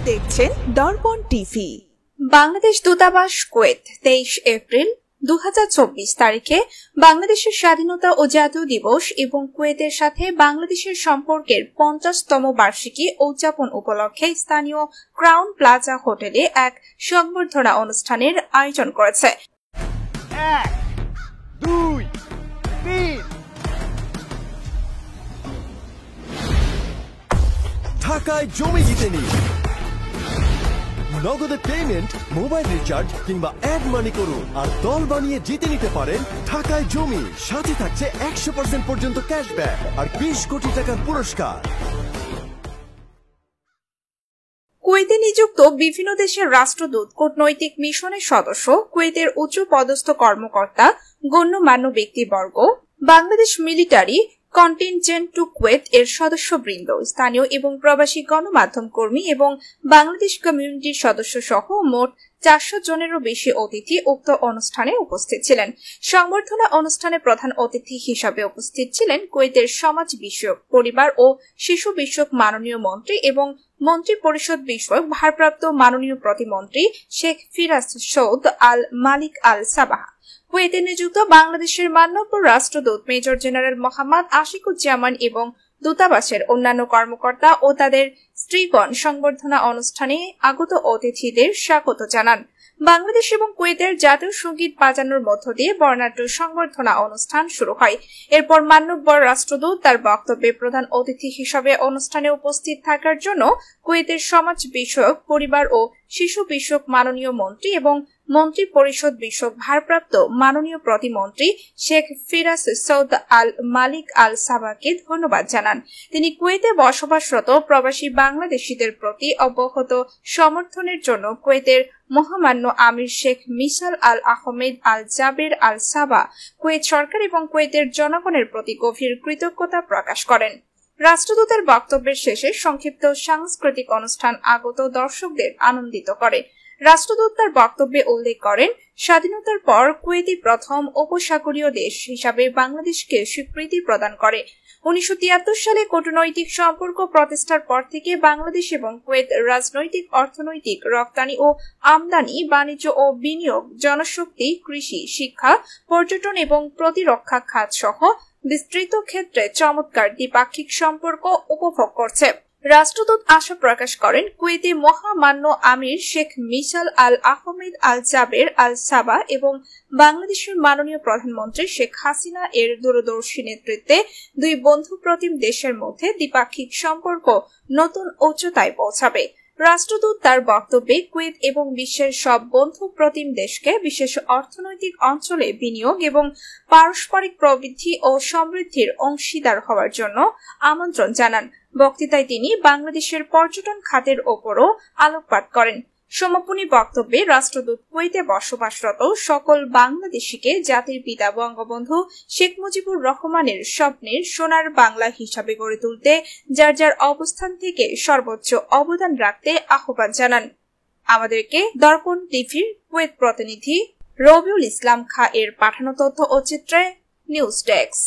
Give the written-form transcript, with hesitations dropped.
দেখছেন দর্পণ টিভি। বাংলাদেশ দূতাবাস Kuwait 23 April 2024 তারিখে বাংলাদেশের স্বাধীনতা ও জাতীয় দিবস এবং কুয়েতের সাথে বাংলাদেশের সম্পর্কের 50তম বার্ষিকী উদযাপন উপলক্ষে স্থানীয় ক্রাউন প্লাজা হোটেলে এক সংবর্ধনা অনুষ্ঠানের আয়োজন করেছে। 1, 2, 3 ঢাকায় জমি জিতে নিন। নগদে পেমেন্ট, মোবাইল রিচার্জ কিংবা অ্যাড মানি করুন আর দল বানিয়ে জিতে নিতে পারেন ঢাকায় জমি। সাথে থাকছে 100% পর্যন্ত ক্যাশব্যাক আর 20 কোটি টাকার পুরস্কার। কুয়েতে নিযুক্ত বিভিন্ন দেশের রাষ্ট্রদূত, কূটনৈতিক মিশনের সদস্য, কুয়েতের উচ্চ পদস্থ কর্মকর্তা, গণ্যমান্য ব্যক্তিবর্গ, Bangladesh military contingent to Kuwait এর সদস্যবৃন্দ, স্থানীয় এবং প্রবাসী গণমাধ্যম কর্মী এবং বাংলাদেশ কমিউনিটির সদস্য সহ মোট 400 জনেরও বেশি অতিথি উক্ত অনুষ্ঠানে উপস্থিত ছিলেন। সংবর্ধনা অনুষ্ঠানে প্রধান অতিথি হিসাবে উপস্থিত ছিলেন কুয়েতের সমাজ বিষয়ক, পরিবার ও শিশু বিষয়ক মাননীয় মন্ত্রী এবং মন্ত্রী পরিষদ বিষয়ক ভারপ্রাপ্ত মাননীয় প্রতিমন্ত্রী শেখ ফিরাজ সৌদ আল মালিক আল সাবাহ। কুয়েতে নিযুক্ত বাংলাদেশের মাননীয় রাষ্ট্রদূত মেজর জেনারেল মোহাম্মদ আশিকুজ্জামান এবং দূতাবাসের অন্যান্য কর্মকর্তা ও তাদের স্ত্রীগণ সংবর্ধনা অনুষ্ঠানে আগত অতিথিদের স্বাগত জানান। বাংলাদেশ এবং কুয়েতের জাতীয় সঙ্গীত বাজানোর মধ্য দিয়ে বর্ণাঢ্য সংবর্ধনা অনুষ্ঠান শুরু হয়। এরপর মাননীয় রাষ্ট্রদূত তার বক্তব্যে প্রধান অতিথি হিসেবে অনুষ্ঠানে উপস্থিত থাকার জন্য কুয়েতের সমাজ বিষয়ক, পরিবার ও শিশু বিষয়ক মাননীয় মন্ত্রী এবং মন্ত্রী পরিষদ বিষয়ক ভারপ্রাপ্ত মাননীয় প্রতিমন্ত্রী শেখ ফিরাজ সৌদ আল মালিক আল সাবাহকে ধন্যবাদ জানান। তিনি কুয়েতে বসবাসরত প্রবাসী বাংলাদেশিদের প্রতি অব্যাহত সমর্থনের জন্য কুয়েতের মহামান্য আমির শেখ মিসাল আল আহমেদ আল জাবের আল সাবা, কুয়েত সরকার এবং কুয়েতের জনগণের প্রতি গভীর কৃতজ্ঞতা প্রকাশ করেন। রাষ্ট্রদূতের বক্তব্যের শেষে সংক্ষিপ্ত সাংস্কৃতিক অনুষ্ঠান আগত দর্শকদের আনন্দিত করে। রাষ্ট্রদূত তার বক্তব্যে উল্লেখ করেন, স্বাধীনতার পর কুয়েতই প্রথম উপসাগরীয় দেশ হিসাবে বাংলাদেশকে স্বীকৃতি প্রদান করে। 1973 সালে কূটনৈতিক সম্পর্ক প্রতিষ্ঠার পর থেকে বাংলাদেশ এবং কুয়েত রাজনৈতিক, অর্থনৈতিক, রপ্তানি ও আমদানি, বাণিজ্য ও বিনিয়োগ, জনশক্তি, কৃষি, শিক্ষা, পর্যটন এবং প্রতিরক্ষা খাত সহ বিস্তৃত ক্ষেত্রে চমৎকার দ্বিপাক্ষিক সম্পর্ক উপভোগ করছে। রাষ্ট্রদূত আশা প্রকাশ করেন, কুয়েতে মহামান্য আমির শেখ মিসাল আল আহমেদ আল জাবের আল সাবা এবং বাংলাদেশের মাননীয় প্রধানমন্ত্রী শেখ হাসিনা এর দূরদর্শী নেতৃত্বে দুই বন্ধুপ্রতিম দেশের মধ্যে দ্বিপাক্ষিক সম্পর্ক নতুন উচ্চতায় পৌঁছাবে। রাষ্ট্রদূত তার বক্তব্যে কুয়েত এবং বিশ্বের সব বন্ধু প্রতিম দেশকে বিশেষ অর্থনৈতিক অঞ্চলে বিনিয়োগ এবং পারস্পরিক প্রবৃদ্ধি ও সমৃদ্ধির অংশীদার হওয়ার জন্য আমন্ত্রণ জানান। বক্তৃতায় তিনি বাংলাদেশের পর্যটন খাতের ওপরও আলোকপাত করেন। সমাপনী বক্তব্যে রাষ্ট্রদূত কুয়েতে বসবাসরত সকল বাংলাদেশিকে জাতির পিতা বঙ্গবন্ধু শেখ মুজিবুর রহমানের স্বপ্নের সোনার বাংলা হিসাবে গড়ে তুলতে যার যার অবস্থান থেকে সর্বোচ্চ অবদান রাখতে আহ্বান জানান। আমাদেরকে দর্পণ টিভির কুয়েত প্রতিনিধি রবিউল ইসলাম খা এর পাঠানো তথ্য ও চিত্রে নিউজ ডেস্ক।